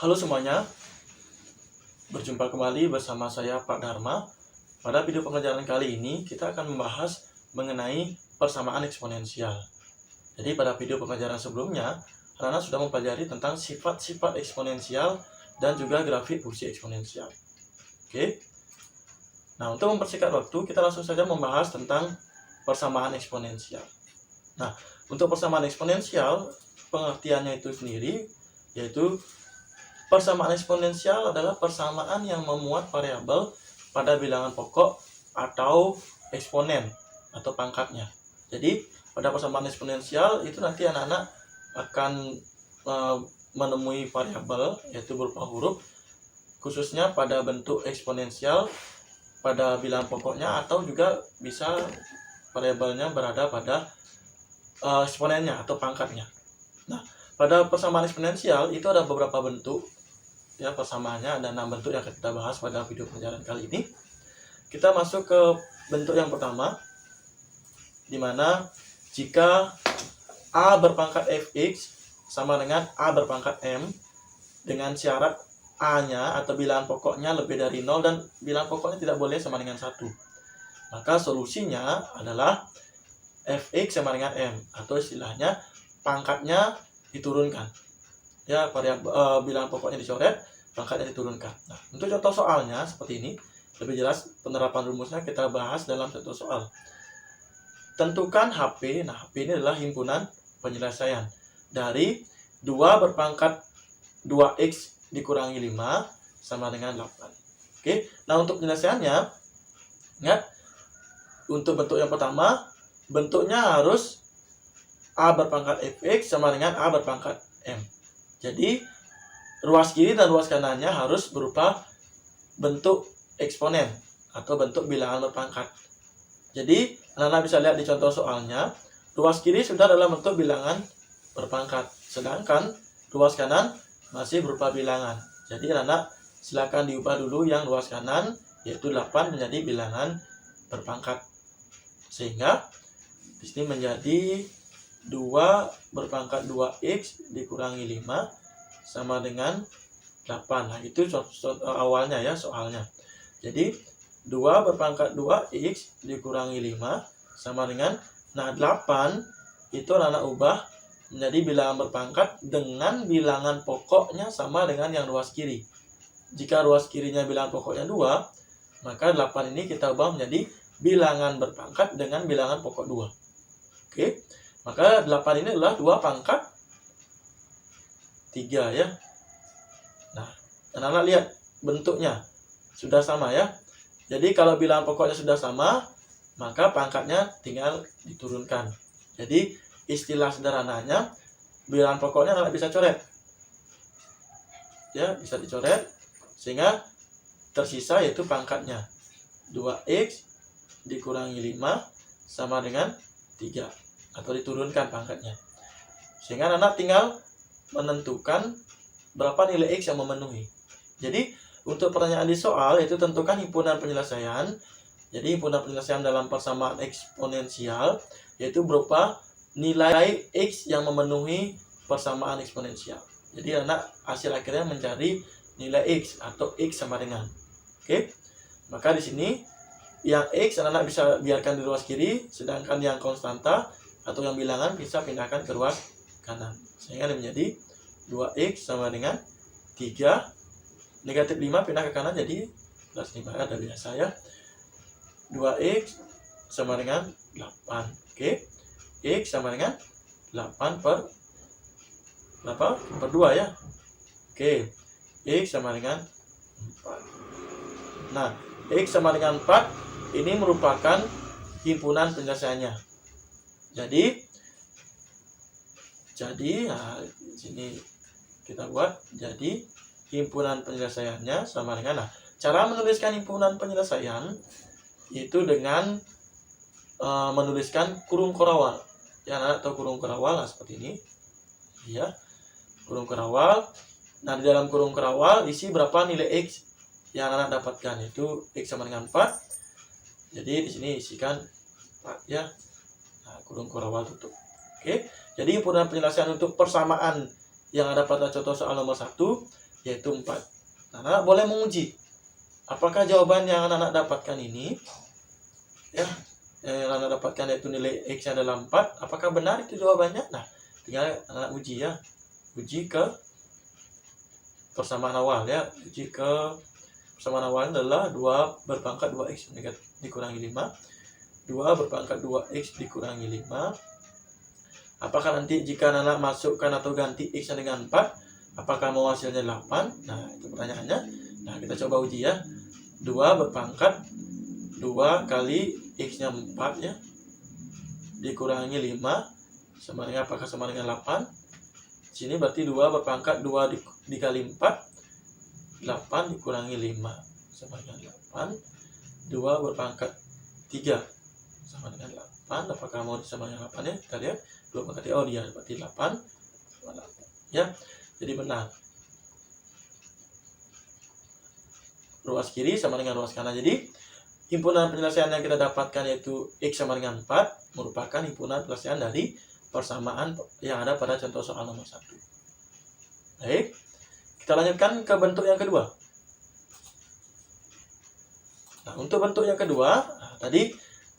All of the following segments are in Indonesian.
Halo semuanya, berjumpa kembali bersama saya Pak Dharma. Pada video pengajaran kali ini kita akan membahas mengenai persamaan eksponensial. Jadi pada video pengajaran sebelumnya, anak-anak sudah mempelajari tentang sifat-sifat eksponensial dan juga grafik fungsi eksponensial. Oke. Nah, untuk mempersingkat waktu, kita langsung saja membahas tentang persamaan eksponensial. Nah, untuk persamaan eksponensial, pengertiannya itu sendiri yaitu persamaan eksponensial adalah persamaan yang memuat variabel pada bilangan pokok atau eksponen atau pangkatnya. Jadi pada persamaan eksponensial itu nanti anak-anak akan menemui variabel yaitu berupa huruf, khususnya pada bentuk eksponensial pada bilangan pokoknya, atau juga bisa variabelnya berada pada eksponennya atau pangkatnya. Nah, pada persamaan eksponensial itu ada beberapa bentuk. Ya, persamaannya ada 6 bentuk yang akan kita bahas pada video pelajaran kali ini. Kita masuk ke bentuk yang pertama, di mana jika A berpangkat fx sama dengan A berpangkat m, dengan syarat A-nya atau bilangan pokoknya lebih dari 0 dan bilangan pokoknya tidak boleh sama dengan 1. Maka solusinya adalah fx sama dengan m, atau istilahnya pangkatnya diturunkan. Ya, variabel bilangan pokoknya dicoret, pangkatnya diturunkan. Nah, untuk contoh soalnya seperti ini, lebih jelas penerapan rumusnya kita bahas dalam contoh soal. Tentukan HP. Nah, HP ini adalah himpunan penyelesaian dari 2 berpangkat 2x dikurangi 5 sama dengan 8. Oke. Nah, untuk penyelesaiannya, ingat, untuk bentuk yang pertama, bentuknya harus A berpangkat fx sama dengan A berpangkat m. Jadi ruas kiri dan ruas kanannya harus berupa bentuk eksponen atau bentuk bilangan berpangkat. Jadi anak-anak bisa lihat di contoh soalnya, ruas kiri sudah dalam bentuk bilangan berpangkat, sedangkan ruas kanan masih berupa bilangan. Jadi anak-anak silakan diubah dulu yang ruas kanan, yaitu 8 menjadi bilangan berpangkat. Sehingga di sini menjadi 2 berpangkat 2x dikurangi 5 sama dengan 8. Nah, itu awalnya ya, soalnya. Jadi 2 berpangkat 2x dikurangi 5 sama dengan, nah 8 itu anak ubah menjadi bilangan berpangkat dengan bilangan pokoknya sama dengan yang ruas kiri. Jika ruas kirinya bilangan pokoknya 2, maka 8 ini kita ubah menjadi bilangan berpangkat dengan bilangan pokok 2. Oke. Maka 8 ini adalah 2 pangkat 3 ya. Nah, anak-anak lihat bentuknya sudah sama ya. Jadi kalau bilangan pokoknya sudah sama, maka pangkatnya tinggal diturunkan. Jadi istilah sederhananya, bilangan pokoknya anak bisa coret. Ya, bisa dicoret sehingga tersisa yaitu pangkatnya 2x dikurangi 5 sama dengan 3, atau diturunkan pangkatnya. Sehingga anak tinggal menentukan berapa nilai x yang memenuhi. Jadi untuk pertanyaan di soal itu tentukan himpunan penyelesaian. Jadi himpunan penyelesaian dalam persamaan eksponensial yaitu berupa nilai x yang memenuhi persamaan eksponensial. Jadi anak hasil akhirnya mencari nilai x atau x sama dengan. Oke. Maka di sini yang x anak bisa biarkan di ruas kiri, sedangkan yang konstanta atau yang bilangan bisa pindahkan ke ruas kanan. Sehingga menjadi 2x sama dengan 3, negatif 5 pindah ke kanan jadi plus 5, ada biasa ya. 2x sama dengan 8. Oke. X sama dengan 8 per berapa? Per 2 ya. Oke. X sama dengan 4. Nah, x sama dengan 4 ini merupakan himpunan penyelesaiannya. Jadi nah, di sini kita buat jadi himpunan penyelesaiannya sama dengan, nah, cara menuliskan himpunan penyelesaian itu dengan menuliskan kurung korawal. Ya, anak tahu kurung korawal, nah, seperti ini. Ya, kurung korawal. Nah, di dalam kurung korawal isi berapa nilai x yang anak dapatkan, itu x sama dengan 4. Jadi di sini isikan 4 ya. Nah, kurung korawal tutup. Oke. Jadi himpunan penyelesaian untuk persamaan yang ada pada contoh soal nomor 1 yaitu 4. Nah, anak boleh menguji apakah jawaban yang anak dapatkan ini, ya, yang anak dapatkan yaitu nilai X adalah 4, apakah benar itu jawabannya? Nah, tinggal anak uji ya. Uji ke persamaan awal ya. Uji ke persamaan awalnya adalah 2 berpangkat 2X dikurangi 5. 2 berpangkat 2X dikurangi 5. Apakah nanti jika anak masukkan atau ganti X dengan 4, apakah mau hasilnya 8? Nah, itu pertanyaannya. Nah, kita coba uji ya. 2 berpangkat 2 kali X-nya 4 ya, dikurangi 5, sama dengan apakah sama dengan 8? Sini berarti 2 berpangkat 2 dikali 4, 8 dikurangi 5, sama dengan 8. 2 berpangkat 3 sama dengan 8. Apakah mau disama dengan 8 ya? Kita lihat. 2 berpangkat 3, oh dia berarti 8 ya. Jadi benar. Ruas kiri sama dengan ruas kanan. Jadi himpunan penyelesaian yang kita dapatkan yaitu X sama dengan 4 merupakan himpunan penyelesaian dari persamaan yang ada pada contoh soal nomor 1. Baik, kita lanjutkan ke bentuk yang kedua. Nah, untuk bentuk yang kedua, tadi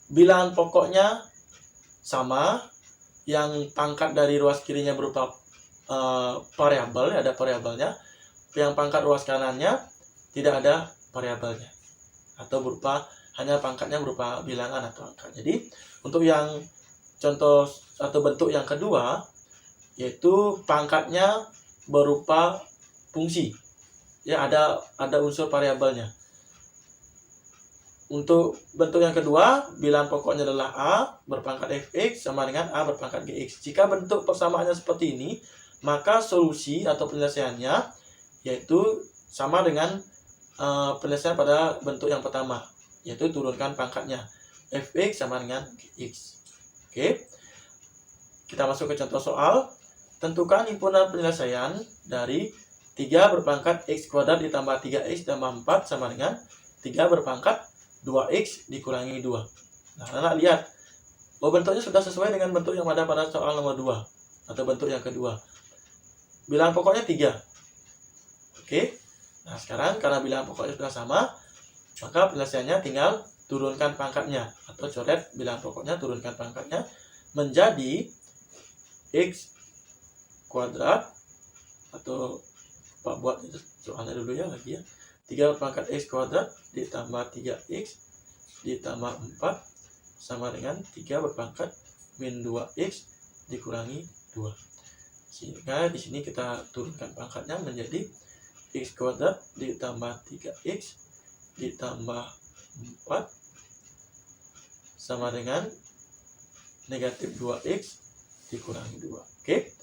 bilangan pokoknya sama, yang pangkat dari ruas kirinya berupa variabel, ada variabelnya. Yang pangkat ruas kanannya tidak ada variabelnya, atau berupa hanya pangkatnya berupa bilangan atau angka. Jadi untuk yang contoh atau bentuk yang kedua, yaitu pangkatnya berupa fungsi ya, ada unsur variabelnya. Untuk bentuk yang kedua, bilangan pokoknya adalah A berpangkat fx sama dengan A berpangkat gx. Jika bentuk persamaannya seperti ini, maka solusi atau penyelesaiannya yaitu sama dengan penyelesaian pada bentuk yang pertama, yaitu turunkan pangkatnya. Fx sama dengan gx. Oke. Kita masuk ke contoh soal. Tentukan himpunan penyelesaian dari 3 berpangkat x kuadrat ditambah 3x tambah 4 sama dengan 3 berpangkat 2x dikurangi 2. Nah, anak lihat. Bentuknya sudah sesuai dengan bentuk yang ada pada soal nomor 2 atau bentuk yang kedua. Bilangan pokoknya 3. Oke. Nah, sekarang karena bilangan pokoknya sudah sama, maka penyelesaiannya tinggal turunkan pangkatnya, atau coret bilangan pokoknya, turunkan pangkatnya menjadi x kuadrat, atau Pak buat soalnya dulu ya lagi ya. 3 berpangkat x kuadrat ditambah 3x ditambah 4 sama dengan 3 berpangkat min 2x dikurangi 2. Sehingga di sini kita turunkan pangkatnya menjadi x kuadrat ditambah 3x ditambah 4 sama dengan negatif 2x dikurangi 2. Oke.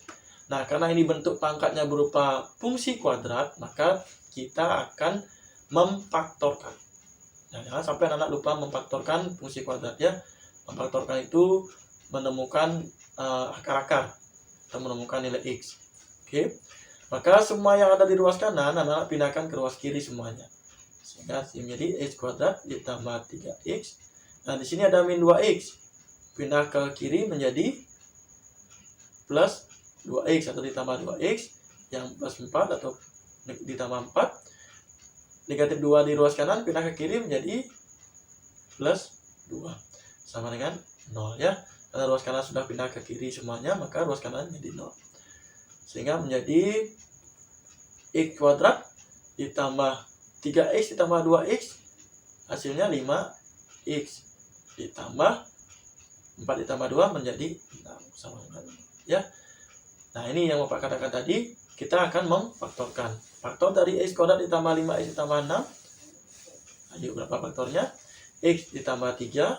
Nah, karena ini bentuk pangkatnya berupa fungsi kuadrat, maka kita akan memfaktorkan. Nah, jangan sampai anak lupa memfaktorkan fungsi kuadrat ya. Memfaktorkan itu menemukan akar-akar atau menemukan nilai x. Oke. Maka semua yang ada di ruas kanan anak pindahkan ke ruas kiri semuanya. Sehingga menjadi x kuadrat ditambah 3x. Nah, di sini ada min 2x. Pindah ke kiri menjadi plus 2x atau ditambah 2x, yang plus 4 atau ditambah 4. Negatif 2 di ruas kanan pindah ke kiri menjadi plus 2 sama dengan 0 ya. Karena ruas kanan sudah pindah ke kiri semuanya, maka ruas kanan menjadi 0. Sehingga menjadi x kuadrat ditambah 3x ditambah 2x, hasilnya 5x ditambah 4 ditambah 2 menjadi 6 sama dengan 0 ya. Nah, ini yang Bapak katakan tadi, kita akan memfaktorkan. Faktor dari x kuadrat ditambah 5x ditambah 6. Ayo, berapa faktornya? X ditambah 3.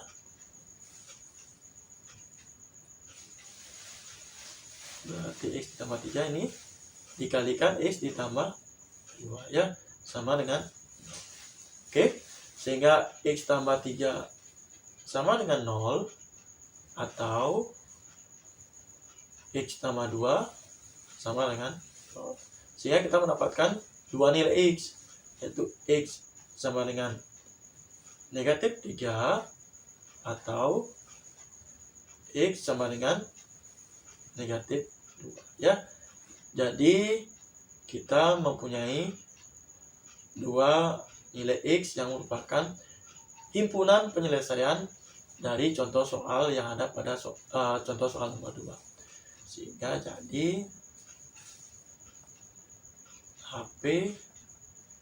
Berarti x ditambah 3 ini dikalikan x ditambah 2 ya, sama dengan 0. Oke, sehingga x tambah 3 sama dengan 0, atau x tambah 2 sama dengan 0. Sehingga kita mendapatkan dua nilai x, yaitu x sama dengan negatif 3 atau x sama dengan negatif 2 ya. Jadi kita mempunyai dua nilai X yang merupakan himpunan penyelesaian dari contoh soal yang ada pada contoh soal nomor 2. Sehingga jadi HP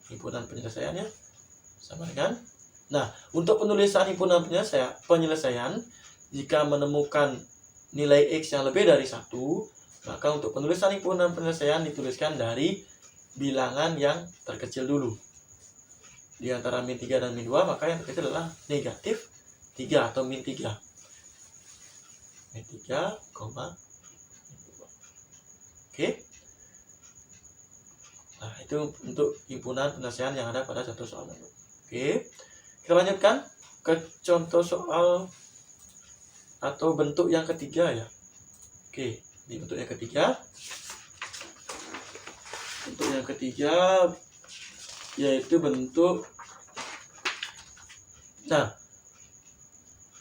himpunan penyelesaiannya sama dengan, nah, untuk penulisan himpunan penyelesaian, jika menemukan nilai X yang lebih dari 1, maka untuk penulisan himpunan penyelesaian dituliskan dari bilangan yang terkecil dulu. Di antara min 3 dan min 2, maka yang terkecil adalah negatif 3 atau min 3. Min 3, min 2. Oke. Nah, itu untuk himpunan penyelesaian yang ada pada contoh soal nomor. Oke. Kita lanjutkan ke contoh soal atau bentuk yang ketiga ya. Oke, di bentuk yang ketiga. Bentuk yang ketiga yaitu bentuk, nah,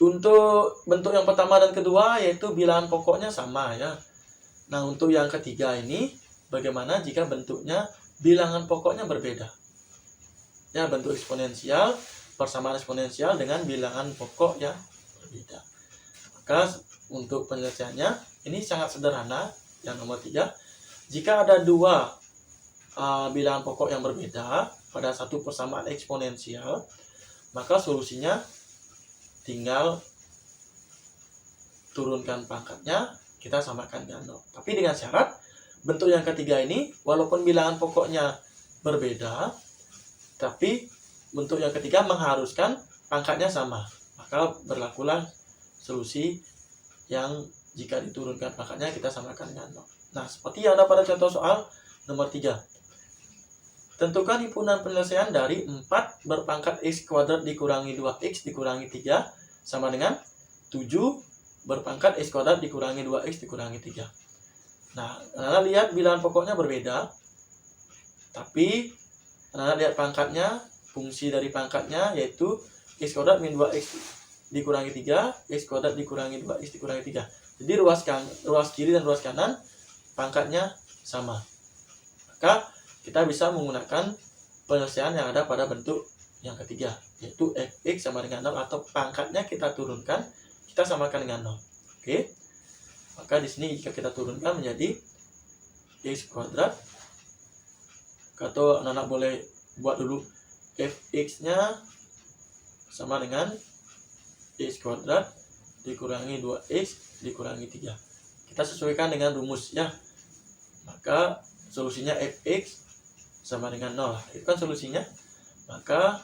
untuk bentuk yang pertama dan kedua yaitu bilangan pokoknya sama ya. Nah, untuk yang ketiga ini bagaimana jika bentuknya bilangan pokoknya berbeda? Ya, bentuk eksponensial, persamaan eksponensial dengan bilangan pokok yang berbeda. Maka untuk penyelesaiannya ini sangat sederhana. Yang nomor 3, jika ada dua bilangan pokok yang berbeda pada satu persamaan eksponensial, maka solusinya tinggal turunkan pangkatnya, kita samakan dengan 0. Tapi dengan syarat bentuk yang ketiga ini walaupun bilangan pokoknya berbeda, tapi bentuk yang ketiga mengharuskan pangkatnya sama. Maka berlakulah solusi yang jika diturunkan pangkatnya kita samakan dengan 0. Nah, seperti yang ada pada contoh soal nomor 3. Tentukan himpunan penyelesaian dari 4 berpangkat X kuadrat dikurangi 2X dikurangi 3 sama dengan 7 berpangkat X kuadrat dikurangi 2X dikurangi 3. Nah, Anda lihat bilangan pokoknya berbeda, tapi Anda lihat pangkatnya, fungsi dari pangkatnya yaitu X kuadrat min 2X dikurangi 3, X kuadrat dikurangi 2X dikurangi 3. Jadi ruas kiri dan ruas kanan pangkatnya sama. Maka kita bisa menggunakan penyelesaian yang ada pada bentuk yang ketiga, yaitu fx sama dengan 0 atau pangkatnya kita turunkan, kita samakan dengan 0. Oke. Maka di sini jika kita turunkan menjadi x kuadrat, atau anak-anak boleh buat dulu fx-nya sama dengan x kuadrat dikurangi 2x dikurangi 3. Kita sesuaikan dengan rumus ya. Maka solusinya fx sama dengan 0. Itu kan solusinya. Maka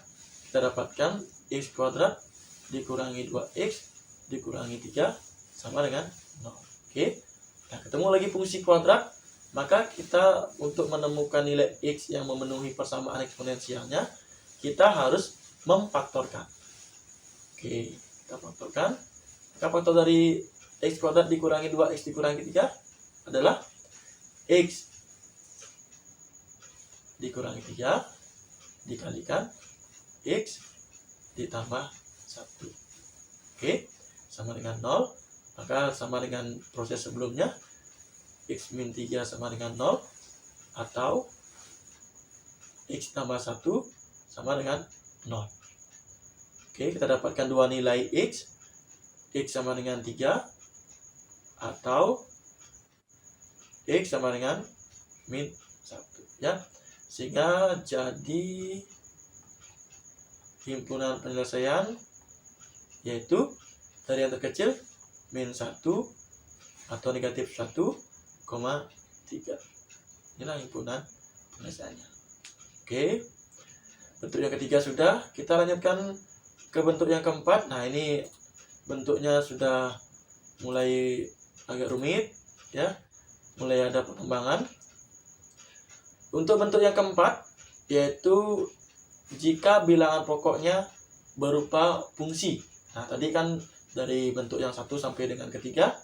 kita dapatkan x kuadrat dikurangi 2x dikurangi 3 sama dengan 0. Oke. Nah, ketemu lagi fungsi kuadrat. Maka kita untuk menemukan nilai x yang memenuhi persamaan eksponensialnya, kita harus memfaktorkan. Oke, kita faktorkan. Maka faktor dari x kuadrat dikurangi 2x dikurangi 3 adalah x dikurangi 3 dikalikan x ditambah 1. Oke, sama dengan 0. Maka sama dengan proses sebelumnya, x min 3 sama dengan 0, atau x tambah 1 sama dengan 0. Oke, kita dapatkan dua nilai x sama dengan 3, atau x sama dengan min 1 ya. Sehingga jadi himpunan penyelesaian yaitu dari yang terkecil min 1 atau negatif 1,3. Inilah himpunan penyelesaiannya. Oke. Bentuk yang ketiga sudah. Kita lanjutkan ke bentuk yang keempat. Nah, ini bentuknya sudah mulai agak rumit ya. Mulai ada perkembangan. Untuk bentuk yang keempat, yaitu jika bilangan pokoknya berupa fungsi. Nah, tadi kan dari bentuk yang 1 sampai dengan ketiga,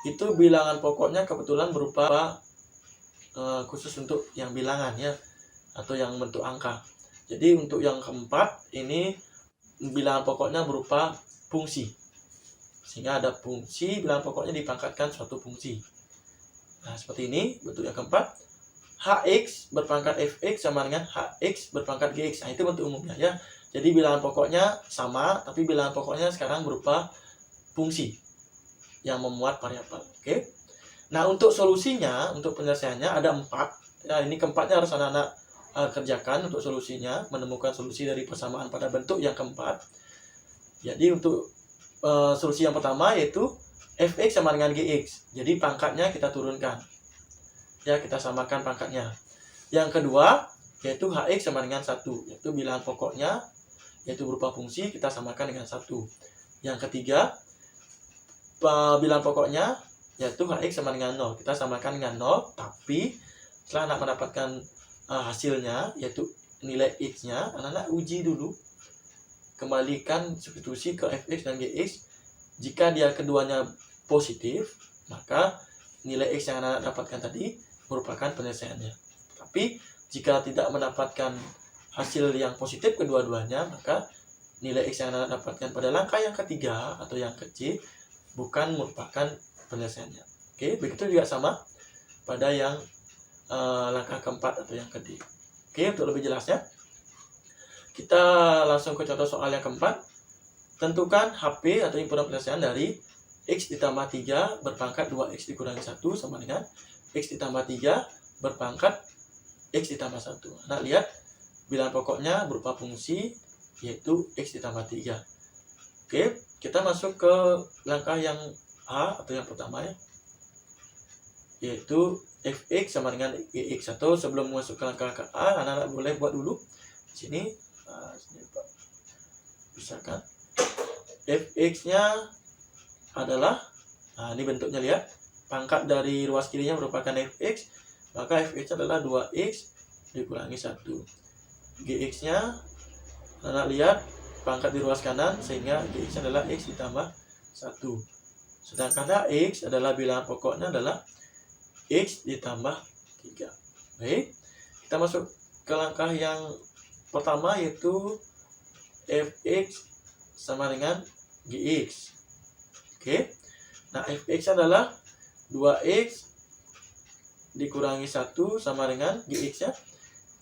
itu bilangan pokoknya kebetulan berupa khusus untuk yang bilangan ya, atau yang bentuk angka. Jadi untuk yang keempat, ini bilangan pokoknya berupa fungsi. Sehingga ada fungsi, bilangan pokoknya dipangkatkan suatu fungsi. Nah, seperti ini bentuk yang keempat. Hx berpangkat Fx sama dengan Hx berpangkat Gx. Nah, itu bentuk umumnya ya. Jadi bilangan pokoknya sama, tapi bilangan pokoknya sekarang berupa fungsi yang memuat variabel. Oke. Nah, untuk solusinya, untuk penyelesaiannya ada 4. Ya, ini keempatnya harus anak-anak kerjakan untuk solusinya, menemukan solusi dari persamaan pada bentuk yang keempat. Jadi untuk solusi yang pertama yaitu Fx sama dengan Gx. Jadi pangkatnya kita turunkan. Ya, kita samakan pangkatnya. Yang kedua yaitu Hx sama dengan 1, yaitu bilangan pokoknya yaitu berupa fungsi, kita samakan dengan 1. Yang ketiga, bilangan pokoknya yaitu Hx sama dengan 0, kita samakan dengan 0, tapi setelah anak mendapatkan hasilnya yaitu nilai x-nya, anak-anak uji dulu, kembalikan substitusi ke Fx dan Gx. Jika dia keduanya positif, maka nilai x yang anak dapatkan tadi merupakan penyelesaiannya. Tapi jika tidak mendapatkan hasil yang positif kedua-duanya, maka nilai x yang anak dapatkan pada langkah yang ketiga atau yang ke C bukan merupakan penyelesaiannya. Oke, begitu juga sama pada yang langkah keempat atau yang ke D. Oke, untuk lebih jelasnya, kita langsung ke contoh soal yang keempat. Tentukan HP atau himpunan penyelesaian dari x ditambah 3 berpangkat 2x dikurangi 1 sama dengan x ditambah 3 berpangkat x ditambah 1. Nah, lihat bilangan pokoknya berupa fungsi yaitu x ditambah 3. Oke, kita masuk ke langkah yang A atau yang pertama ya, yaitu Fx sama dengan Gx. Atau sebelum masuk ke langkah ke A, anak-anak boleh buat dulu di sini. Sini Pak, bisa kan? Fx-nya adalah, ini bentuknya lihat, pangkat dari ruas kirinya merupakan Fx, maka Fx adalah 2x dikurangi 1. Gx-nya, anak lihat, pangkat di ruas kanan, sehingga Gx adalah x ditambah 1. Sedangkan X adalah bilangan pokoknya adalah x ditambah 3. Baik, kita masuk ke langkah yang pertama yaitu Fx sama dengan Gx. Oke, nah Fx adalah 2x dikurangi 1 sama dengan Gx-nya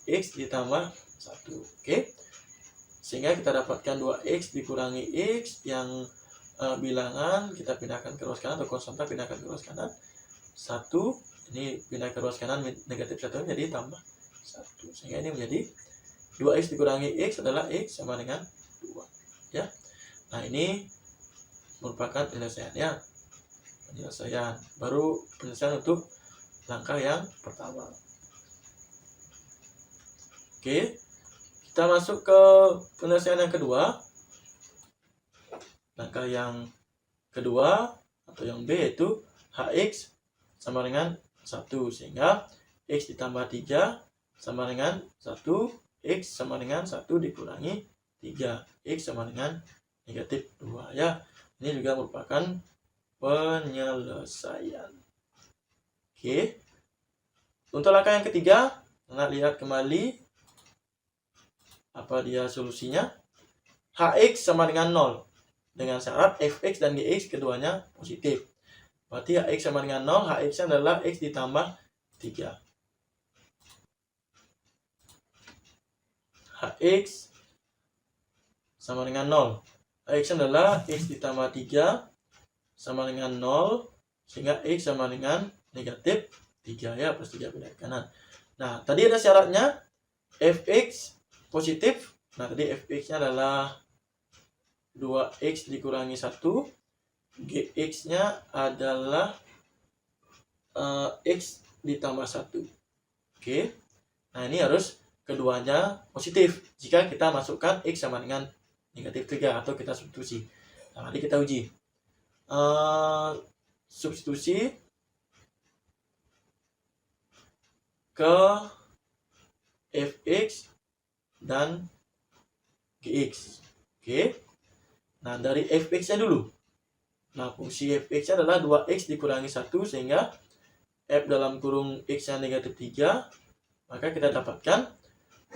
x ditambah 1. Oke, sehingga kita dapatkan 2x dikurangi x yang bilangan kita pindahkan ke ruas kanan atau konstanta pindahkan ke ruas kanan 1, ini pindah ke ruas kanan negatif 1 jadi tambah 1, sehingga ini menjadi 2x dikurangi x adalah x sama dengan 2 ya. Nah, ini merupakan penyelesaiannya, baru penyelesaian untuk langkah yang pertama. Oke, kita masuk ke penyelesaian yang kedua. Langkah yang kedua atau yang B yaitu Hx sama dengan 1, sehingga x ditambah 3 sama dengan 1, x sama dengan 1 dikurangi 3, x sama dengan negatif 2 ya. Ini juga merupakan penyelesaian. Oke, untuk langkah yang ketiga, kita lihat kembali apa dia solusinya. Hx sama dengan 0 dengan syarat Fx dan Gx keduanya positif. Berarti Hx sama dengan 0, Hx adalah x ditambah 3. Hx sama dengan 0. Hx adalah x ditambah 3 sama dengan 0, sehingga x sama dengan negatif 3 ya, plus 3 pindah ke kanan. Nah, tadi ada syaratnya Fx positif. Nah, tadi Fx-nya adalah 2x dikurangi 1, Gx-nya adalah x ditambah 1. Oke, nah ini harus keduanya positif jika kita masukkan x sama dengan negatif 3 atau kita substitusi. Nah, nanti kita uji substitusi ke Fx dan Gx. Oke, nah dari Fx-nya dulu. Nah, fungsi Fx adalah 2x dikurangi 1, sehingga F dalam kurung x-nya negatif 3, maka kita dapatkan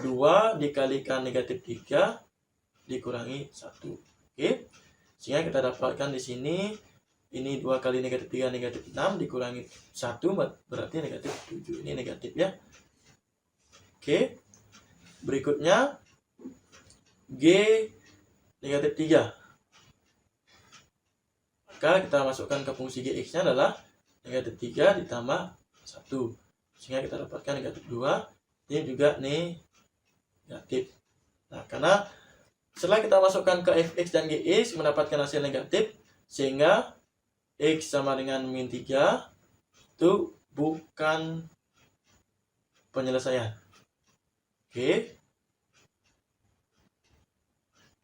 2 dikalikan negatif 3 dikurangi 1. Oke, sehingga kita dapatkan di sini, ini 2 kali negatif 3 negatif 6 dikurangi 1 berarti negatif 7. Ini negatif ya, Oke. Berikutnya G negatif 3. Maka kita masukkan ke fungsi Gx-nya adalah negatif 3 ditambah 1. Sehingga kita dapatkan negatif 2. Ini juga negatif. Nah, karena setelah kita masukkan ke fx dan gx mendapatkan hasil negatif, sehingga x sama dengan min 3 itu bukan penyelesaian. Oke.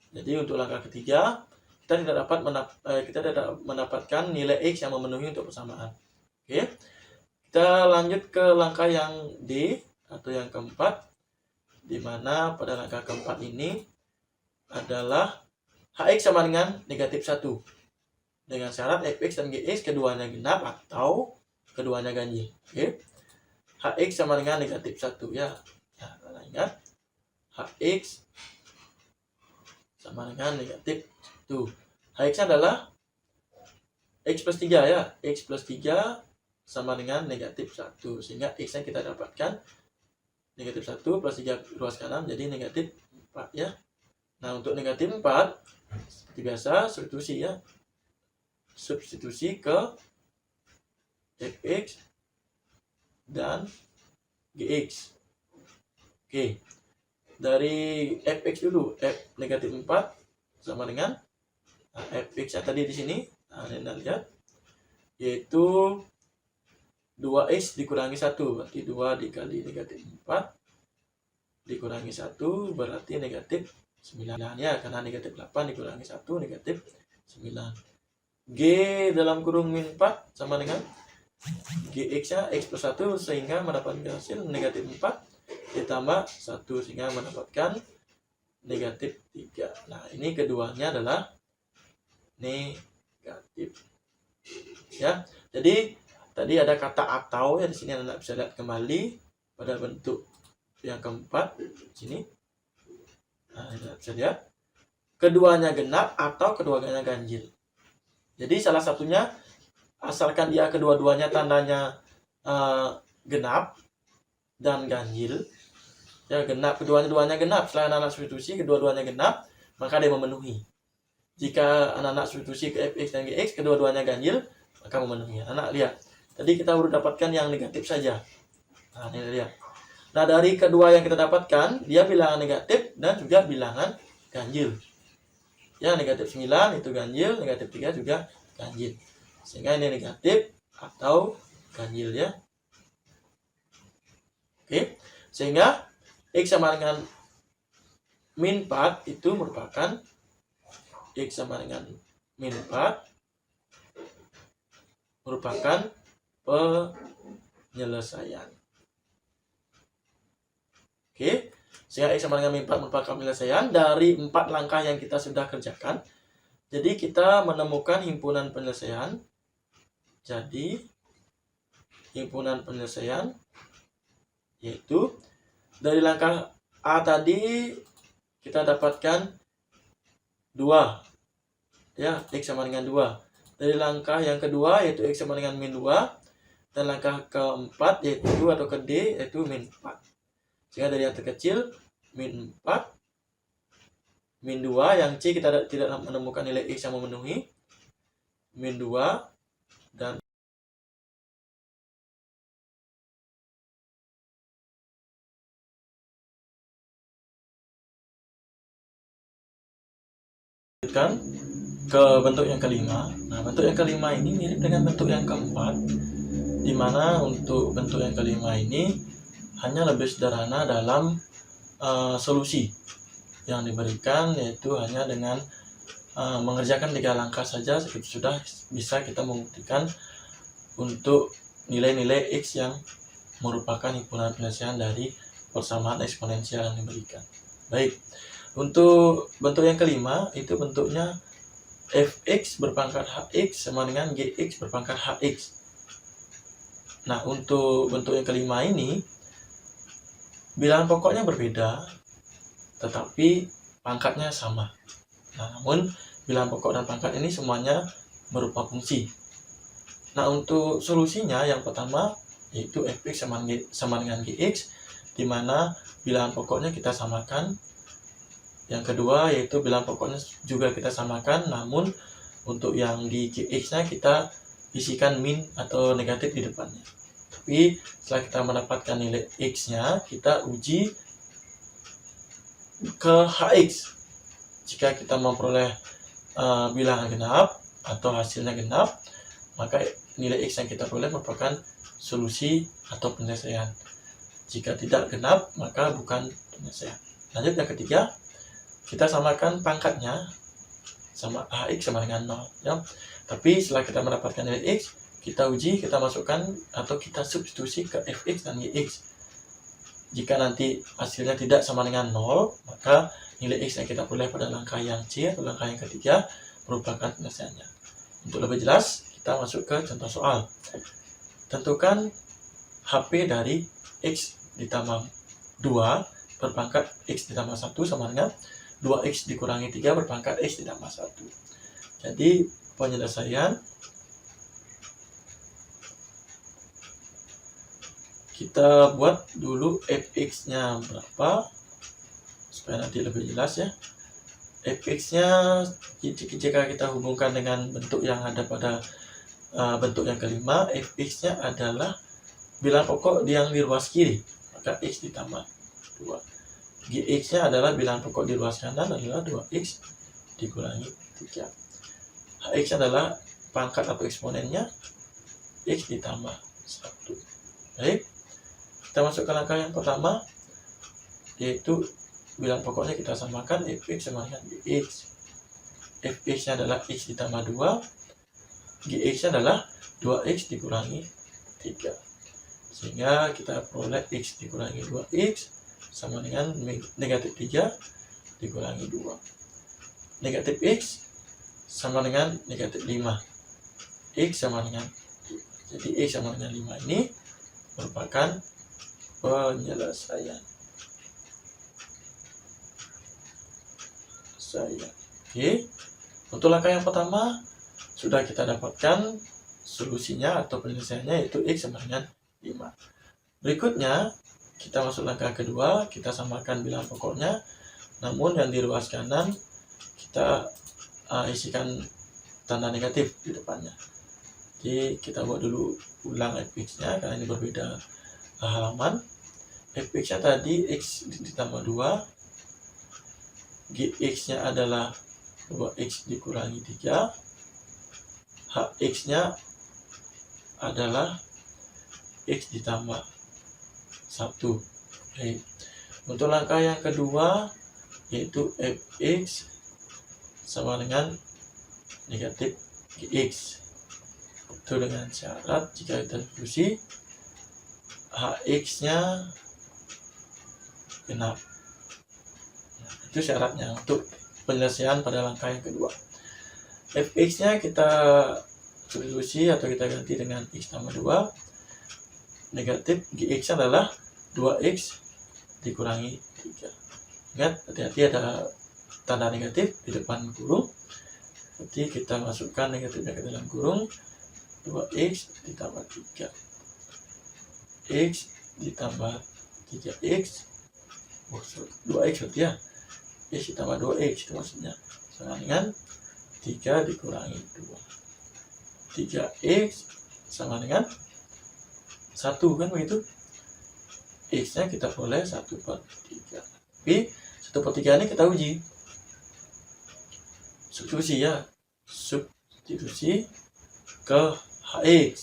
Jadi untuk langkah ketiga, kita tidak mendapatkan nilai x yang memenuhi untuk persamaan. Oke. Kita lanjut ke langkah yang D atau yang keempat, di mana pada langkah keempat ini adalah hx sama dengan negatif 1 dengan syarat fx dan gx keduanya genap atau keduanya ganjil. Oke. Hx sama dengan negatif 1 ya. Nah, ingat hx sama dengan negatif 1. Hx adalah x plus 3 ya. X plus 3 sama dengan negatif 1. Sehingga x yang kita dapatkan negatif 1 plus 3 ruas kanan jadi negatif 4 ya. Nah, untuk negatif 4 seperti biasa substitusi ya. Substitusi ke fx dan gx. Oke. Dari fx dulu, f negatif 4 sama dengan fx tadi di sini. Nah, Anda lihat yaitu 2x dikurangi 1 berarti 2 dikali negatif 4 dikurangi 1 berarti negatif 9 ya, karena negatif 8 dikurangi 1 negatif 9. G dalam kurung min 4 sama dengan gx nya x plus 1 sehingga mendapatkan hasil negatif 4 ditambah 1 sehingga mendapatkan negatif 3. Nah, ini keduanya adalah negatif ya. Jadi tadi ada kata atau ya, di sini Anda bisa lihat kembali pada bentuk yang keempat sini. Nah, Anda bisa lihat keduanya genap atau keduanya ganjil. Jadi salah satunya asalkan dia kedua-duanya tandanya genap dan ganjil. Ya, genap, kedua-duanya genap. Setelah anak-anak substitusi kedua-duanya genap, maka dia memenuhi. Jika anak-anak substitusi ke fx dan gx kedua-duanya ganjil, maka memenuhi. Anak lihat. Tadi kita baru dapatkan yang negatif saja. Nah, ini lihat. Nah, dari kedua yang kita dapatkan, dia bilangan negatif dan juga bilangan ganjil. Ya, negatif 9 itu ganjil, negatif 3 juga ganjil. Sehingga ini negatif atau ganjil ya. Oke. Sehingga x sama dengan min 4 itu merupakan x sama dengan min 4 merupakan penyelesaian. Oke, sehingga x sama dengan min 4 merupakan penyelesaian dari 4 langkah yang kita sudah kerjakan. Jadi kita menemukan himpunan penyelesaian. Jadi himpunan penyelesaian yaitu dari langkah A tadi kita dapatkan 2 ya, x sama dengan 2. Dari langkah yang kedua yaitu x sama dengan min 2, dan langkah keempat yaitu atau ke D yaitu min 4. Sehingga dari yang terkecil min 4, min 2, yang C kita tidak menemukan nilai x yang memenuhi, min 2, dan ke bentuk yang kelima. Nah, bentuk yang kelima ini mirip dengan bentuk yang keempat, di mana untuk bentuk yang kelima ini hanya lebih sederhana dalam solusi yang diberikan, yaitu hanya dengan mengerjakan 3 langkah saja sudah bisa kita membuktikan untuk nilai-nilai x yang merupakan himpunan penyelesaian dari persamaan eksponensial yang diberikan. Baik, untuk bentuk yang kelima itu bentuknya fx berpangkat hx sama dengan gx berpangkat hx. Nah, untuk bentuk yang kelima ini bilangan pokoknya berbeda, tetapi pangkatnya sama. Nah, namun bilangan pokok dan pangkat ini semuanya berupa fungsi. Nah, untuk solusinya yang pertama yaitu fx sama dengan gx di mana bilangan pokoknya kita samakan. Yang kedua yaitu bilangan pokoknya juga kita samakan, namun untuk yang di Gx-nya kita isikan min atau negatif di depannya. Tapi setelah kita mendapatkan nilai X-nya, kita uji ke Hx. Jika kita memperoleh bilangan genap atau hasilnya genap, maka nilai X yang kita peroleh merupakan solusi atau penyelesaian. Jika tidak genap, maka bukan penyelesaian. Lanjut yang ketiga, kita samakan pangkatnya sama Hx sama dengan 0. Ya. Tapi setelah kita mendapatkan nilai X, kita uji, kita masukkan atau kita substitusi ke Fx dan Gx. Jika nanti hasilnya tidak sama dengan 0, maka nilai X yang kita peroleh pada langkah yang C atau langkah yang ketiga merupakan penyelesaiannya. Untuk lebih jelas, kita masuk ke contoh soal. Tentukan HP dari X ditambah 2 berpangkat X ditambah 1 sama dengan 2X dikurangi 3 berpangkat X ditambah 1. Jadi penyelesaian kita buat dulu Fx-nya berapa supaya nanti lebih jelas ya. Fx-nya jika kita hubungkan dengan bentuk yang ada pada bentuk yang kelima, Fx-nya adalah bilangan pokok yang di ruas kiri, maka X ditambah 2. Gx-nya adalah bilangan pokok di ruas kanan adalah 2X dikurangi 3. Hx adalah pangkat atau eksponennya X ditambah 1. Baik, kita masuk ke langkah yang pertama, yaitu bilangan pokoknya kita samakan Fx sama dengan Gx. Fx-nya adalah X ditambah 2, Gx-nya adalah 2X dikurangi 3. Sehingga kita peroleh X dikurangi 2X sama dengan negatif 3 dikurangi 2. Negatif X sama dengan negatif 5. X sama dengan 2. Jadi X sama dengan 5 ini merupakan penyelesaian. Oke. Untuk langkah yang pertama sudah kita dapatkan solusinya atau penyelesaiannya, yaitu X sama dengan 5. Berikutnya kita masuk langkah kedua, kita samakan bilangan pokoknya, namun yang di ruas kanan kita isikan tanda negatif di depannya. Jadi kita buat dulu ulang Fx-nya karena ini berbeda halaman. Fx-nya tadi X ditambah 2, Gx-nya adalah 2X dikurangi 3, Hx-nya adalah X ditambah 1. Baik. Untuk langkah yang kedua yaitu Fx sama dengan negatif Gx. Itu dengan syarat jika kita diskusi Hx-nya genap. Itu syaratnya untuk penyelesaian pada langkah yang kedua. Fx-nya kita substitusi atau kita ganti dengan X tambah 2. Negatif Gx adalah 2X dikurangi 3. Ingat, hati-hati ada tanda negatif di depan kurung. Jadi kita masukkan negatifnya ke dalam kurung. 2X ditambah 3. X ditambah 3X. 2X berarti ya. X ditambah 2X itu maksudnya. Sama dengan 3 dikurangi 2. 3X sama dengan 1 kan begitu. X-nya kita peroleh 1/3. Tapi 1/3 ini kita uji. Substitusi ya. Substitusi ke Hx.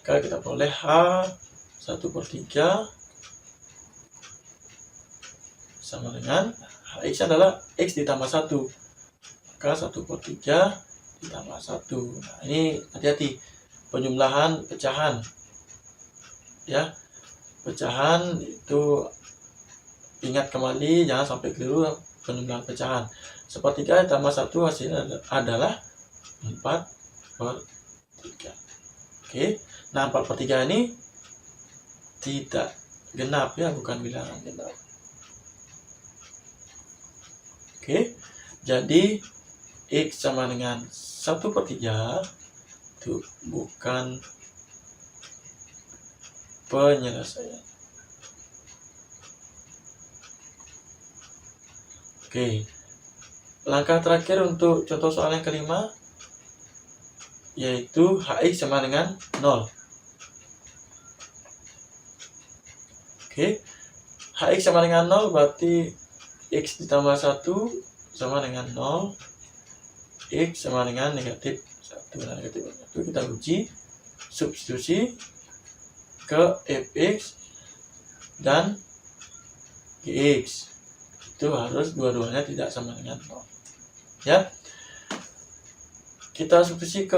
Maka kita peroleh H 1/3 sama dengan Hx adalah X ditambah 1. Maka 1/3 ditambah 1. Nah, ini hati-hati. Penjumlahan pecahan. Ya. Pecahan itu ingat kembali, jangan sampai keliru penjumlahan pecahan. 1/3 tambah 1 hasilnya adalah 4/3. Oke. Nah, 4/3 ini tidak genap ya, bukan bilangan genap. Oke. Jadi X sama dengan 1/3 itu bukan penyelesaian. Oke, langkah terakhir untuk contoh soal yang kelima, yaitu HX sama dengan 0. Oke, HX sama dengan 0 berarti X ditambah 1 sama dengan 0, X sama dengan negatif 1. Nah, negatif 1 kita uji, substitusi ke Fx dan Gx. Itu harus dua-duanya tidak sama dengan 0. Ya, kita substitusi ke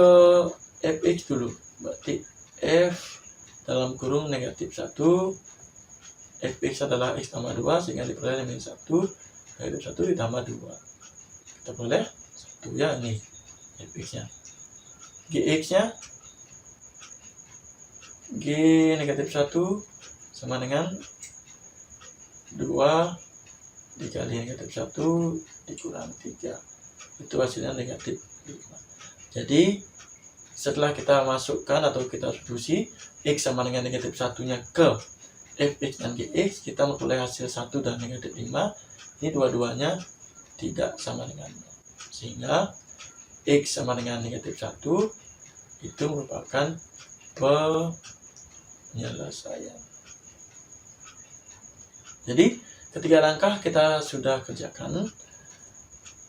Fx dulu. Berarti F dalam kurung negatif 1, Fx adalah X tambah 2, sehingga diperoleh min 1, negatif 1 ditambah 2. Kita peroleh 1 ya, ini Fx-nya. Gx-nya, G negatif 1 sama dengan 2 dikali negatif 1 dikurang 3. Itu hasilnya negatif 5. Jadi setelah kita masukkan atau kita substitusi X sama dengan negatif 1-nya ke Fx dan Gx, kita memperoleh hasil 1 dan negatif 5. Ini dua-duanya tidak sama dengan 0. Sehingga X sama dengan negatif 1 itu merupakan penyelesaian. Jadi ketiga langkah kita sudah kerjakan.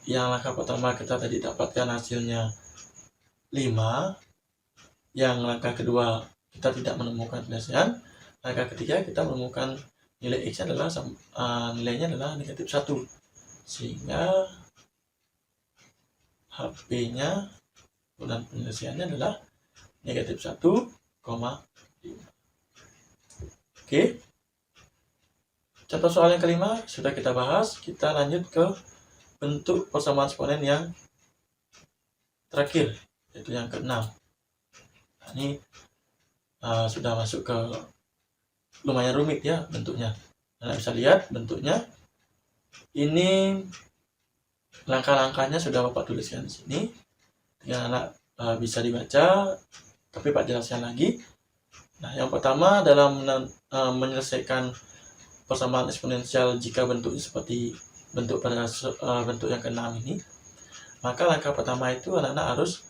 Yang langkah pertama kita tadi dapatkan hasilnya 5. Yang langkah kedua kita tidak menemukan penyelesaian. Langkah ketiga kita menemukan nilai X adalah nilainya adalah negatif 1. Sehingga HP-nya dan penyelesaiannya adalah negatif 1,5. Oke. Contoh soal yang kelima sudah kita bahas. Kita lanjut ke bentuk persamaan eksponen yang terakhir, yaitu yang ke-6. Nah, ini sudah masuk ke lumayan rumit ya bentuknya. Anda bisa lihat bentuknya. Ini langkah-langkahnya sudah Bapak tuliskan di sini. Tinggal anak bisa dibaca, tapi Pak jelaskan lagi. Nah, yang pertama dalam menyelesaikan persamaan eksponensial jika bentuknya seperti bentuk pada bentuk yang ke-6 ini, maka langkah pertama itu anak-anak harus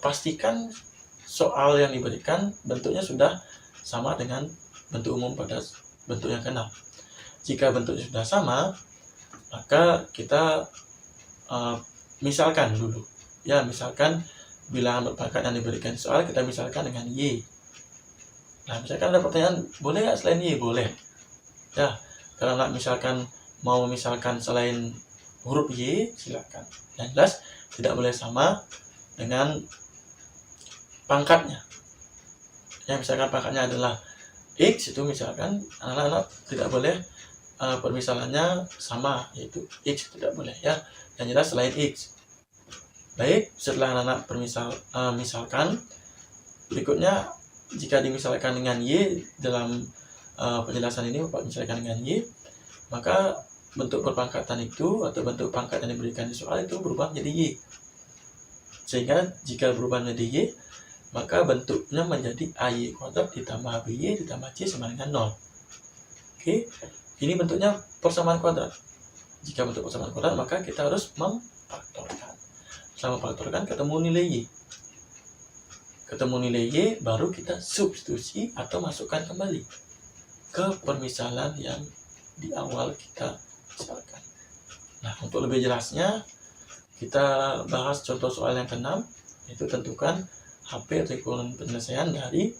pastikan soal yang diberikan bentuknya sudah sama dengan bentuk umum pada bentuk yang ke-6. Jika bentuknya sudah sama, maka kita misalkan dulu. Ya, misalkan bilangan berpangkat yang diberikan soal kita misalkan dengan Y. Nah, misalkan ada pertanyaan, boleh nggak selain Y? Boleh. Ya, kalau anak misalkan mau misalkan selain huruf Y, silakan. Yang jelas tidak boleh sama dengan pangkatnya. Ya, misalkan pangkatnya adalah X, itu misalkan anak-anak tidak boleh permisalannya sama, yaitu X tidak boleh ya. Yang jelas selain X. Baik, setelah anak-anak misalkan, berikutnya jika dimisalkan dengan Y dalam penjelasan ini Bapak misalkan dengan Y, maka bentuk perpangkatan itu atau bentuk pangkat yang diberikan di soal itu berubah menjadi Y. Sehingga jika berubah menjadi Y, maka bentuknya menjadi AY kuadrat ditambah BY ditambah C sama dengan 0. Oke, ini bentuknya persamaan kuadrat. Jika bentuk persamaan kuadrat, maka kita harus memfaktorkan. Setelah memfaktorkan, ketemu nilai Y. Ketemu nilai Y, baru kita substitusi atau masukkan kembali ke permisalan yang di awal kita misalkan. Nah, untuk lebih jelasnya, kita bahas contoh soal yang ke-6, yaitu tentukan HP atau hikuman penyelesaian dari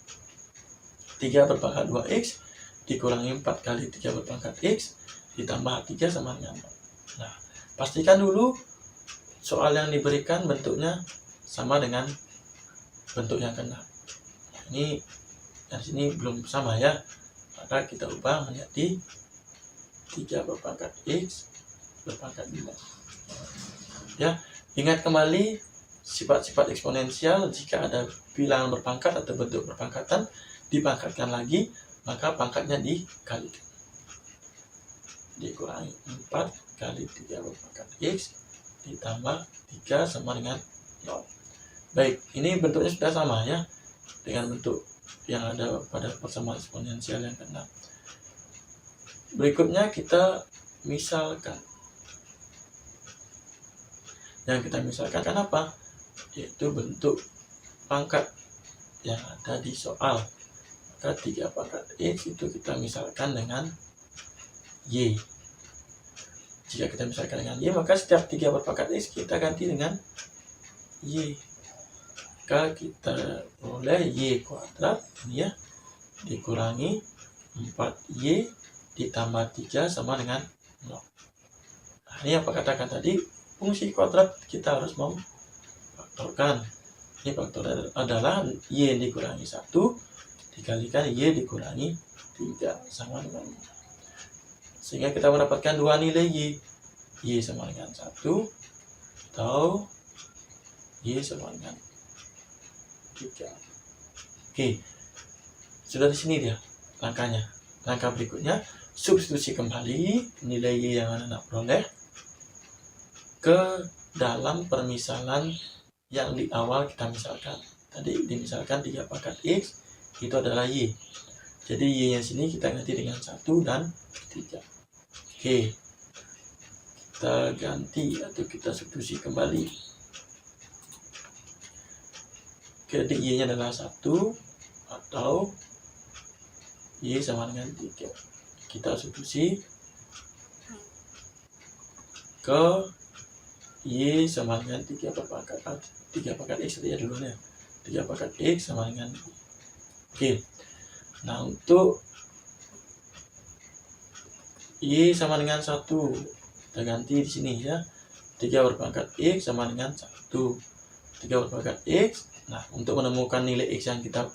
3 berpangkat 2X dikurangi 4 kali 3 berpangkat X ditambah 3 sama dengan 0. Nah, pastikan dulu soal yang diberikan bentuknya sama dengan bentuk yang ke-6. Nah, ini dari sini belum sama ya, maka kita ubah menjadi 3 berpangkat X berpangkat 5. Ya, ingat kembali sifat-sifat eksponensial. Jika ada bilangan berpangkat atau bentuk berpangkatan dipangkatkan lagi, maka pangkatnya dikalikan. Dikurangi 4 kali 3 berpangkat X ditambah 3 sama dengan 0. Baik, ini bentuknya sudah sama ya dengan bentuk yang ada pada persamaan eksponensial yang ke-6. Berikutnya kita misalkan. yang kita misalkan kan apa? Yaitu bentuk pangkat yang ada di soal. Maka 3 pangkat X itu kita misalkan dengan Y. Jika kita misalkan dengan Y, maka setiap 3 berpangkat X kita ganti dengan Y. Maka kita boleh Y kuadrat ini ya, dikurangi 4Y ditambah 3 sama dengan 0. Nah, ini yang Pak katakan tadi, fungsi kuadrat kita harus memfaktorkan. Ini faktor adalah Y dikurangi 1 dikalikan Y dikurangi 3 sama dengan 0. Sehingga kita mendapatkan dua nilai Y. Y sama dengan 1 atau Y sama dengan 3. Oke, sudah di sini dia langkahnya. Langkah berikutnya, substitusi kembali nilai Y yang anak peroleh ke dalam permisalan yang di awal kita misalkan. Tadi dimisalkan 3 pangkat X itu adalah Y. Jadi Y nya sini kita ganti dengan 1 dan 3. Oke, kita ganti atau kita substitusi kembali. Jadi Y nya adalah 1 atau Y sama dengan 3. Kita substitusi ke Y sama dengan 3 pangkat X ya dulunya. 3 pangkat X sama dengan Y. Oke. Nah, untuk Y sama dengan 1 kita ganti di sini ya. 3 berpangkat X sama dengan 1. 3 berpangkat X. Nah, untuk menemukan nilai X yang kita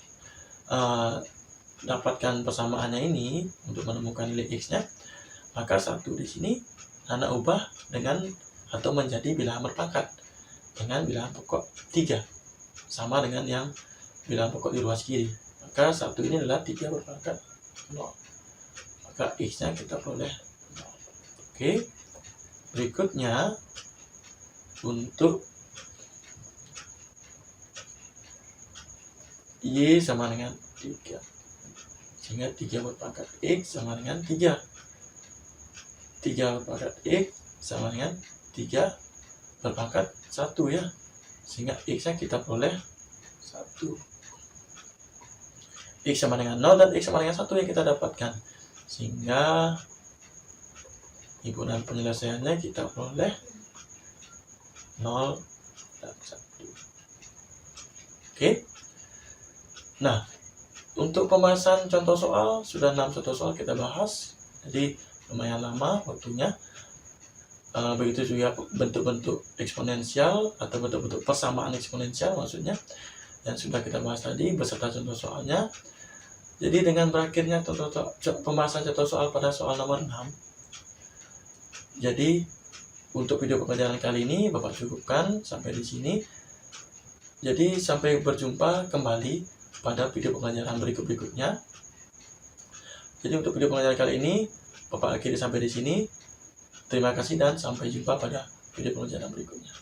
dapatkan persamaannya ini, untuk menemukan nilai X-nya, maka 1 di sini Anda ubah dengan atau menjadi bilangan berpangkat dengan bilangan pokok 3 sama dengan yang bilangan pokok di ruas kiri. Maka 1 ini adalah 3 berpangkat 0. Maka X-nya kita peroleh 0. Oke. Berikutnya untuk Y sama dengan 3. Sehingga 3 berpangkat X sama dengan 3. 3 berpangkat X sama dengan 3 berpangkat 1 ya. Sehingga X-nya kita peroleh 1. X sama dengan 0 dan X sama dengan 1 yang kita dapatkan. Sehingga himpunan penyelesaiannya kita peroleh 0 dan 1. Oke. Nah, untuk pembahasan contoh soal, sudah 6 contoh soal kita bahas. Jadi lumayan lama waktunya. Begitu juga bentuk-bentuk eksponensial atau bentuk-bentuk persamaan eksponensial maksudnya yang sudah kita bahas tadi beserta contoh soalnya. Jadi dengan berakhirnya pembahasan contoh soal pada soal nomor 6, jadi untuk video pembelajaran kali ini Bapak cukupkan sampai di sini. Jadi sampai berjumpa kembali pada video pembelajaran berikutnya. Jadi untuk video pembelajaran kali ini Bapak akhiri sampai di sini. Terima kasih dan sampai jumpa pada video pembelajaran berikutnya.